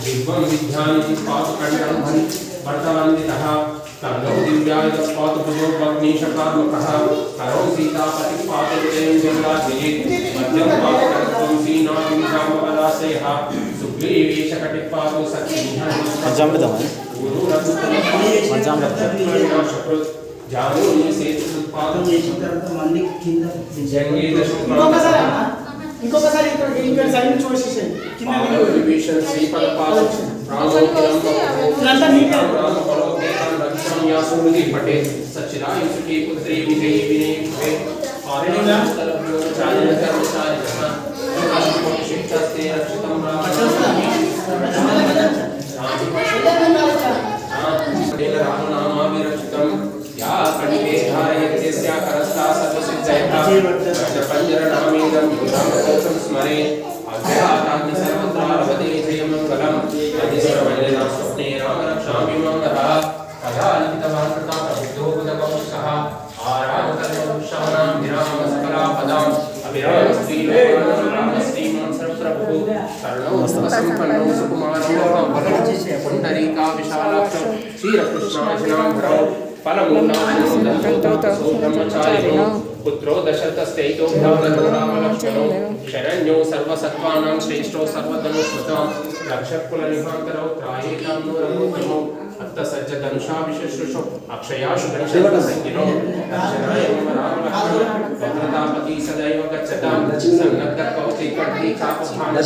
दिव्यं विद्यानिधि पातुकण्ठं वर्तवन्दितः तन्नो दिव्याय पातु भुजो भग्नीशकार्मुकः करो सीतापति पातुतेन जगदाद्विजित मध्यं पातुकण्ठं सीनामिषामवदासेह सुग्रीवेशकटि पातु सत्सिंहं जामुनी सेतु पातु मंदी కింద जंगे दशम ఇంకొకసారి ఇక్కడ సైడ్ నుంచి చూసేసేయండి కింద విభీషణ శ్రీపద పాద ఇదంతా నీట్ यासुमति पटे सच्चिदाय सुखी पुत्री विजय विनय भवे आरेणा तलभ्यो चार्य कर्मचारी शिक्षास्ते रक्षितं राम नामाभिरक्षितं या कण्ठे धारयते स्या करस्था सर्वसिद्धयः पंजरनामीदं रामकल्पं स्मरे अभ्याताग्नि सर्वत्र रवते जयमङ्गलं अतिसरवैना स्वप्ने राम रक्षामि मंगलः कदालितवार्ता प्रबुद्धोपदकौशः आरामकल्पवृक्षाणां विराम सकलापदाम् अभिराम श्रीराम सर्वप्रभुः कर्णौ सम्पन्नौ सुकुमारौ पुण्डरीका विशालाक्षौ श्रीकृष्णार्जुनां फलमूलाचार्यो पुत्रो दशरथस्तैतो रामलक्ष्मणौ शरण्यो सर्वसत्त्वानां श्रेष्ठो सर्वधनुष्मतां रक्षकुलनिभाकरौ त्रायेतां नूरमोत्तमौ अत्तसज्जधनुषा विशुश्रुषो अक्षयाशु धनुषसंज्ञिनो दर्शनाय मम रामलक्ष्मण भद्रतापति सदैव गच्छतां सन्नद्धकौतिकर्णी चापभानः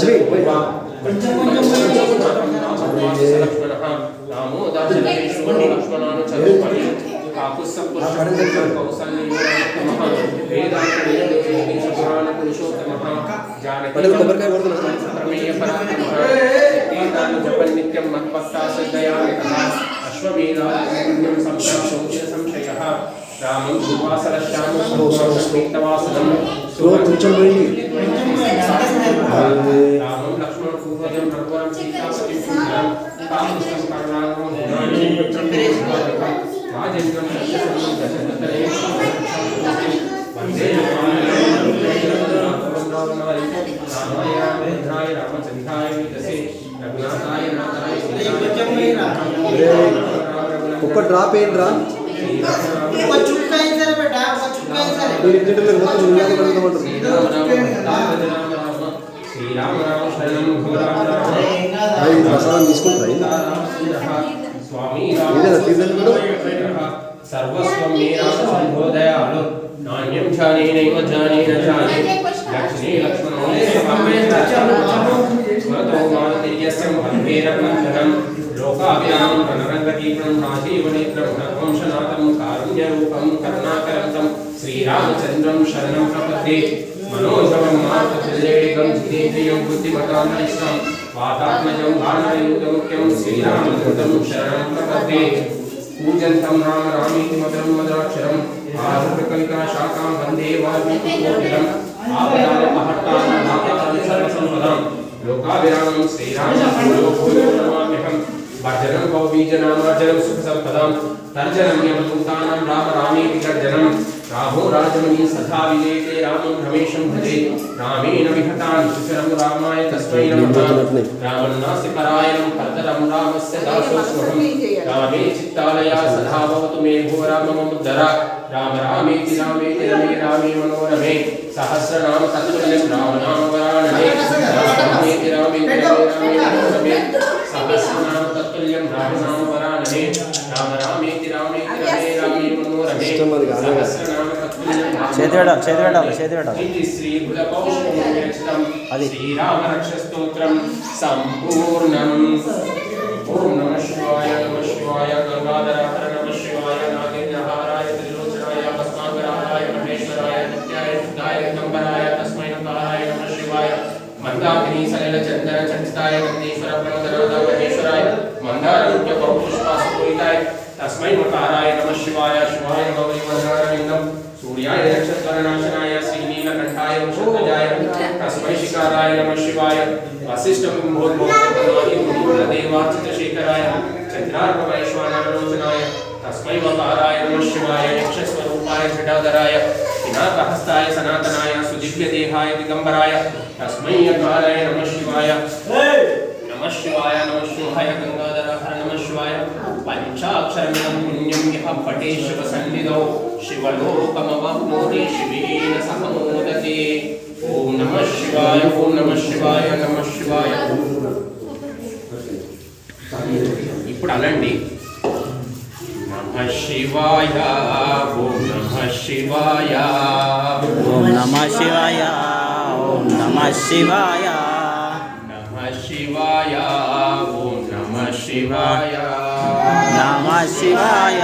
लक्ष्मणः रामो दाशरथेषु लक्ष्मणानुचरुपरि काकुत्सपुरुषः कौसल्ययोगमः वेदान्तनिर्देशपुराणपुरुषोत्तमः जानकीप्रमेयपराक्रमः जपन्नित्यं मत्पत्ता सद्दयामितः अश्वमेधायं संशयः रामं भूवासरश्यामं स्मितवासनं रामं लक्ष्मणपूर्वजं रघुवरं सीतापतिं सुन्दरं काकुत्सं कर्णानं राजेन्द्रं दशरथं दशरथरे वन्दे रामाय रामचन्द्राय विदसे रघुनाथाय नाथाय ఒక్క డ్రాప్ ఏంట్రా ఒక చుక్క ఇద్దరు బేట ఒక చుక్క ఇద్దరు మీరు ఇంటిలో మొత్తం నిన్నది కడుగుతామంటారు శ్రీరామ రామ శరణం ఘోరామ అవి ప్రసాదం తీసుకుంటారా స్వామి ఇదేనా సీజన్ కూడా సర్వస్వం మే రామ సంబోధయాలు నాణ్యం జానేనైవ జానేన జానే లక్ష్మీ లక్ష్మణో స్మృతో మారుతిర్యస్యం వందేరకంధనం लोकाभिरामं रणरङ्गदीपं राजीवनेत्रं रघुवंशनाथं कारुण्यरूपं करुणाकरं श्रीरामचन्द्रं शरणं प्रपद्ये मनोजवं मातुल्यवेगं जितेन्द्रियं बुद्धिमतां वरिष्ठं वातात्मजं वानरयूतमुख्यं श्रीरामदूतं शरणं प्रपद्ये पूजन्तं राम रामेति मधुरं मधुराक्षरम् आरुह्यकविकाशाखां वन्दे वाल्मीकिकोकिलम् आपदामपहर्तारं नाथां सर्वसम्पदां लोकाभिरामं श्रीरामचन्द्रो भूयो नमाम्यहम् वर्जनं भवबीजनामार्जनं सुखसम्पदां तर्जनं यमदूतानां राम रामेति गर्जनं रामो राजमणि सदा विजयते रामं रमेशं भजे रामेण विहतानि सुचरं रामाय तस्मै नमः रामन्नास्ति परायणं भर्तरं रामस्य दासोऽस्महं रामे चित्तालया सदा भवतु मे भो राम ममुद्धरा राम रामेति रामेति रमे रामे मनोरमे सहस्रनाम तत्तुल्यं रामनामवरानने रामेति रामेति रमे मनोरमे सहस्रनाम तत्तुल्यं रामनामवरानने राम रामेति रामेति रमे रामे मनोरमे सहस्रनाम तत्तुल्यं श्री भुजपौष्पं श्रीराम रक्षस्तोत्रं संपूर्णम् ओम नमः शिवाय गंगाधर हर नमः शिवाय नागेन्द्रहाराय त्रिलोचनाय भस्माकराय महेश्वराय नित्याय शुद्धाय दिगंबराय तस्मै नमः शिवाय मंदाकिनी सलिल चंदन चंदिताय नंदीश्वर प्रमोदनाथ महेश्वराय मंदारमुख्य बहुपुष्पासुपूरिताय तस्मै नमः शिवाय शिवाय गौरी वज्रारविंदम सूर्याय नक्षत्रनाशनाय श्रीनीलकंठाय शिकाराय वृषध्वजाय तस्मै शिकाराय नमः शिवाय वसिष्ठबिम्बोद्भवदेवार्चितशेखराय चन्द्रार्कवैश्वानरलोचनाय तस्मै वकाराय नमः शिवाय यक्षस्वरूपाय जटाधराय पिनाकहस्ताय सनातनाय सुदिव्यदेहाय दिगंबराय तस्मै यकाराय नमः शिवाय नमः शिवाय गंगाधर हर नमः शिवाय पंचाक्षरमिदं पुण्यं यः पठे शिवसन्निधौ शिवलोकमवाप्नोति शिवेन सह मोदते। ओम नमः शिवाय ओम नमः शिवाय नमः शिवाय। ఇప్పుడు అనండి नमः शिवाय ओम नमः शिवाय ओम नमः शिवाय ओम नमः शिवाय नमः शिवाय ओम नमः शिवाय नमः शिवाय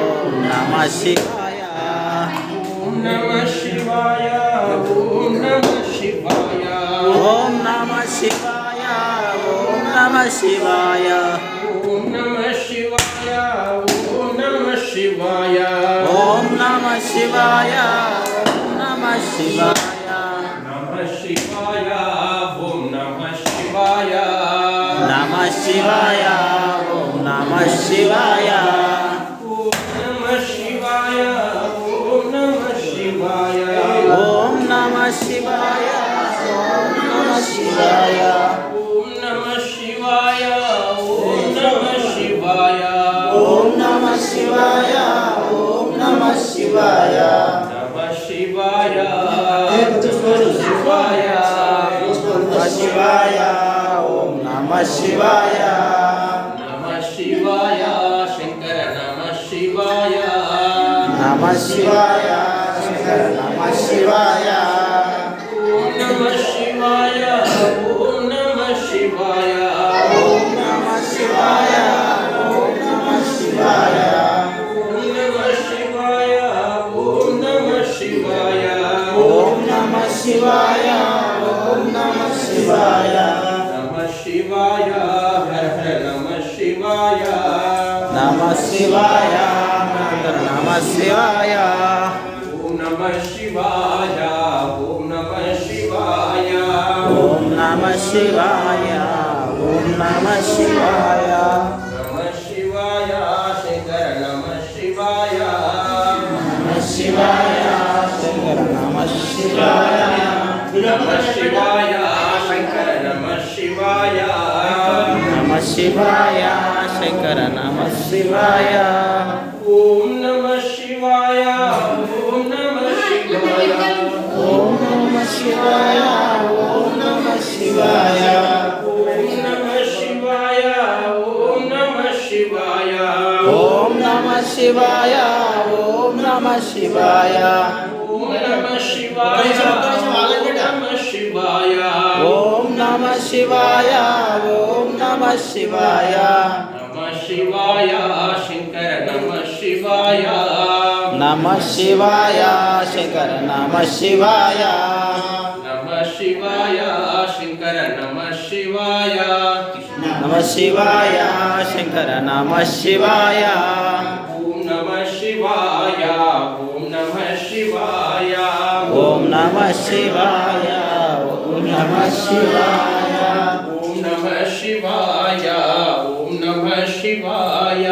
ओम नमः शिवाय ओम नमः शिवाय ओम नमः शिवाय ओम नमः शिवाय ओम नमः शिवाय ओम नमः शिवाय ओम नमः शिवाय ओम नमः शिवाय ओम नमः शिवाय नमः शिवाय ओम नमः शिवाय नमः शिवाय ओम नमः शिवाय ओम नमः शिवाय ओम नमः शिवाय ओम नमः शिवाय ओम नमः शिवाय ओम नमः शिवाय ओम नमः शिवाय ओम नमः शिवाय ओम नमः शिवाय नमः शिवाय शिवाय ओम नमः शिवाय नमः शिवाय शंकर नमः शिवाय नमः शिवाय शंकर नमः शिवाय ओम नमः शिवाय ओम नमः शिवाय ओम नमः शिवाय ओम नमः शिवाय ओम नमः शिवाय ओम नमः शिवाय ओम नमः शिवाय ओम नमः शिवाय नमः शिवाय हर हर नमः शिवाय नमः शिवाय नमः शिवाय ओम नमः शिवाय ओम नमः शिवाय ओम नमः शिवाय ओम नमः शिवाय नमः शिवाय शंकर नमः शिवाय नमः शिवाय शंकर नमः शिवाय नमः शिवाय शंकर नमः शिवाय नमः शिवाय शंकर नमः शिवाय ओम नमः शिवाय ओम नमः शिवाय ओम नमः शिवाय ओम नमः शिवाय ओम नमः शिवाय ओम नमः शिवाय ओम नमः शिवाय ओम नमः शिवाय ओम नमः शिवाय नमः शिवाय ओम नमः शिवाय ओम नमः शिवाय नमः शिवाय शंकर नमः शिवाय नमः शिवाय शंकर नमः शिवाय नमः शिवाय शंकर नमः शिवाय नमः शिवाय शंकर नमः शिवाय ओम नमः शिवाय ओम नमः शिवाय ओम नमः शिवाय ओम नमः शिवाय ओम नमः शिवाय ओम नमः शिवाय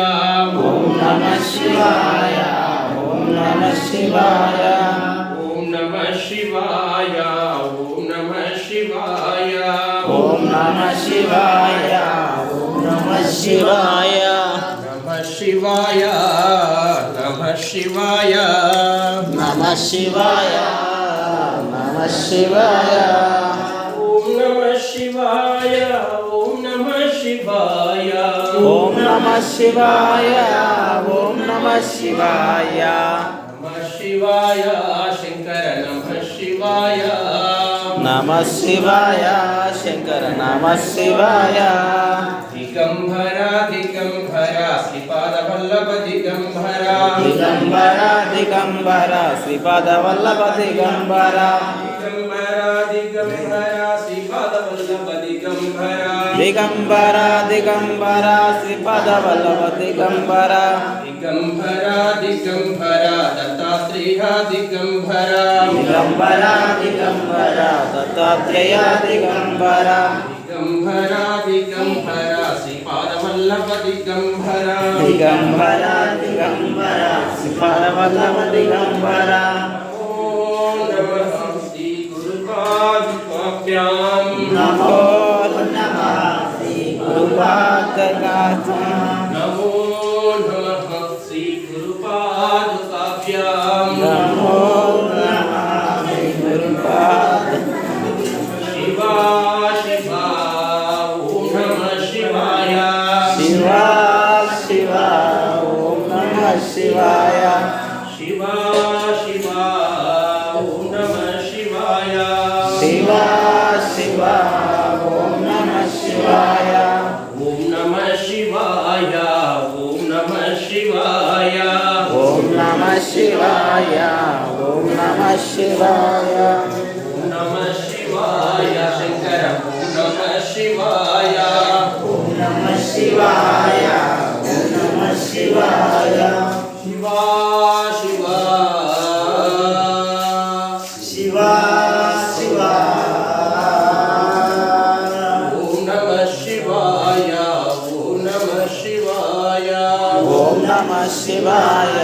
ओम नमः शिवाय ओम नमः शिवाय ओम नमः शिवाय ओम नमः शिवाय ओम नमः शिवाय ओम नमः शिवाय नमः शिवाय नमः शिवाय नमः शिवाय नमः शिवाय ओम नमः शिवाय ओम नमः शिवाय ओम नमः शिवाय ओम नमः शिवाय नमः शिवाय शंकर नमः शिवाय नमः शिवाय शंकर नमः शिवाय दिगंबरा दिगंबरा श्रीपाद वल्लभ दिगंबरा दिगंबरा दिगंबरा श्रीपाद वल्लभ दिगंबरा दिगंबरा दिगंबरा श्रीपाद वल्लभ दिगंबरा ದಿಗಂಬರ ದಿಗಂಬರ ಶ್ರೀಪಾದವಲ್ಲಭ ದಿಗಂಬರ ದಿಗಂಬರ ದಿಗಂಬರ ದತ್ತಾತ್ರೇಯ ದಿಗಂಬರ ದಿಗಂಬರ ದಿಗಂಬರ ದತ್ತಾತ್ರೇಯ ದಿಗಂಬರ ದಿಗಂಬರ ದಿಗಂಬರ ಶ್ರೀಪಾದವಲ್ಲಭ ದಿಗಂಬರ ದಿಗಂಬರ ದಿಗಂಬರ ಶ್ರೀಪಾದವಲ್ಲಭ ದಿಗಂಬರ ಓಂ ನಮಃ ಶ್ರೀ ಗುರುಪಾದುಕಾಭ್ಯಾಂ ನಮೋ ನಮಃ ಶ್ರೀ ಗುರುಪಾದಕಾಭ್ಯಾಂ ನಮೋ ನಮಃ ಶ್ರೀ ಗುರುಪಾದುಕಾಭ್ಯಾಂ ನಮೋ ನಮಃ ಶ್ರೀ ಗುರುಪಾದ ಶಿವಾ ಶಿವಾ ಓಂ ನಮಃ ಶಿವಾಯ ಶಿವ ಶಿವ ಓಂ ನಮಃ ಶಿವಾಯ ಶಿವಾ ಶಿವಾ ಓಂ ನಮಃ ಶಿವಾಯ ಶಿವ ಶಿವ ಓಂ ನಮಃ ಶಿವಾಯ ಓಂ ನಮಃ ಶಿವಾಯ ಓಂ ನಮಃ ಶಿವಾಯ ಓಂ ನಮಃ ಶಿವಾಯ ಓಂ ನಮಃ ಶಿವಾಯ ಓಂ ನಮಃ ಶಿವಾಯ ಶಂಕರ ಓಂ ನಮಃ ಶಿವಾಯ ಓಂ ನಮಃ ಶಿವಾಯ ಓಂ ನಮಃ ಶಿವಾಯ ಶಿವಾ ಶಿವಾ ಶಿವ ಶಿವ ಓಂ ನಮಃ ಶಿವಾಯ ಓಂ ನಮಃ ಶಿವಾಯ ಓಂ ನಮಃ ಶಿವಾಯ